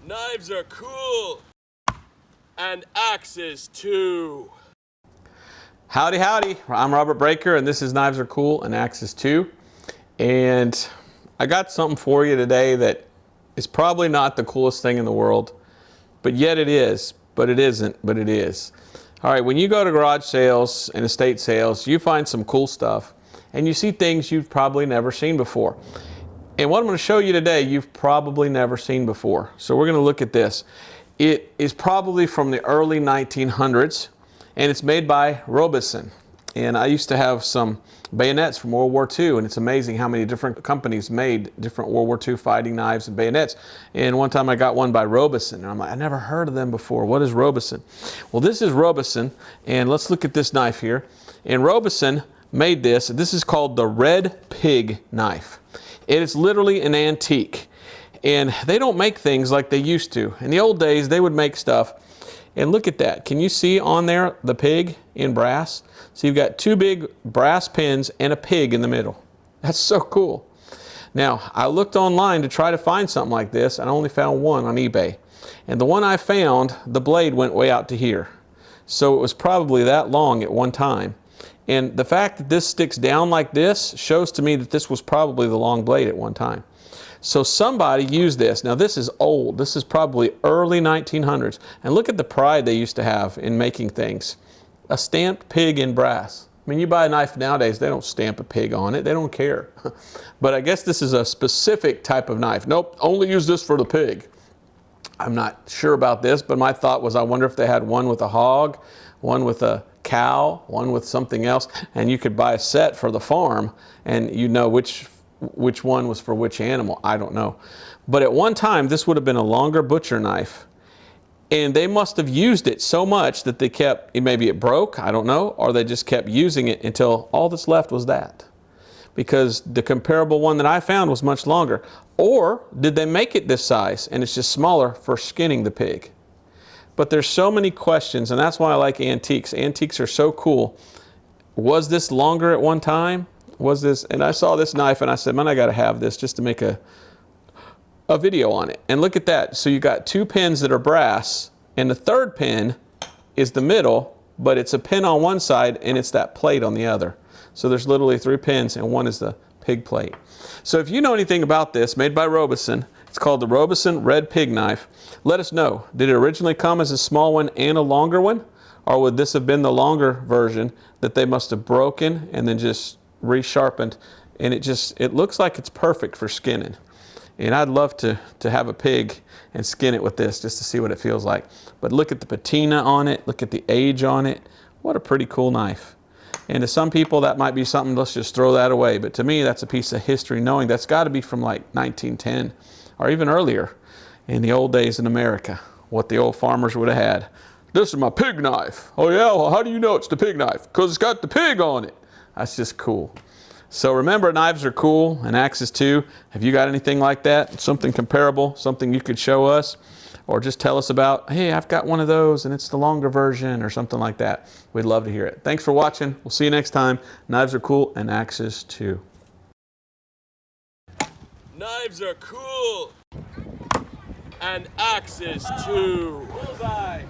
Knives are cool, and axes too. Howdy, howdy. I'm Robert Breaker, and this is Knives Are Cool and Axes Too. And I got something for you today that is probably not the coolest thing in the world, but yet it is. But it isn't, but it is. All right, when you go to garage sales and estate sales, you find some cool stuff, and you see things you've probably never seen before. And what I'm going to show you today, you've probably never seen before. So we're going to look at this. It is probably from the early 1900s, and it's made by Robeson. And I used to have some bayonets from World War II, and it's amazing how many different companies made different World War II fighting knives and bayonets. And one time I got one by Robeson, and I'm like, I never heard of them before. What is Robeson? Well, this is Robeson, and let's look at this knife here. And Robeson made this. This is called the Red Pig knife. It is literally an antique, and they don't make things like they used to. In the old days, they would make stuff, and look at that. Can you see on there the pig in brass? So you've got two big brass pins and a pig in the middle. That's so cool. Now, I looked online to try to find something like this, and I only found one on eBay. And the one I found, the blade went way out to here. So it was probably that long at one time. And the fact that this sticks down like this shows to me that this was probably the long blade at one time. So somebody used this. Now this is old. This is probably early 1900s. And look at the pride they used to have in making things. A stamped pig in brass. I mean, you buy a knife nowadays, they don't stamp a pig on it. They don't care. But I guess this is a specific type of knife. Nope, only use this for the pig. I'm not sure about this, but my thought was I wonder if they had one with a hog, one with a cow, one with something else, and you could buy a set for the farm and you know which one was for which animal. I don't know. But at one time, this would have been a longer butcher knife, and they must have used it so much that they kept, maybe it broke, I don't know, or they just kept using it until all that's left was that. Because the comparable one that I found was much longer. Or did they make it this size and it's just smaller for skinning the pig? But there's so many questions, and that's why I like antiques. Antiques are so cool. Was this longer at one time? Was this, and I saw this knife and I said, man, I gotta have this just to make a video on it. And look at that. So you got two pins that are brass, and the third pin is the middle, but it's a pin on one side and it's that plate on the other. So there's literally three pins, and one is the pig plate. So if you know anything about this, made by Robeson, it's called the Robeson Red Pig knife. Let us know. Did it originally come as a small one and a longer one? Or would this have been the longer version that they must have broken and then just resharpened? And it looks like it's perfect for skinning. And I'd love to have a pig and skin it with this just to see what it feels like. But look at the patina on it. Look at the age on it. What a pretty cool knife. And to some people, that might be something, let's just throw that away. But to me, that's a piece of history, knowing that's got to be from like 1910 or even earlier in the old days in America, what the old farmers would have had. This is my pig knife. Oh yeah, well, how do you know it's the pig knife? Because it's got the pig on it. That's just cool. So remember, knives are cool and axes too. Have you got anything like that? Something comparable, something you could show us? Or just tell us about, hey, I've got one of those and it's the longer version or something like that. We'd love to hear it. Thanks for watching. We'll see you next time. Knives are cool and axes too. Knives are cool and axes too. Bullseye.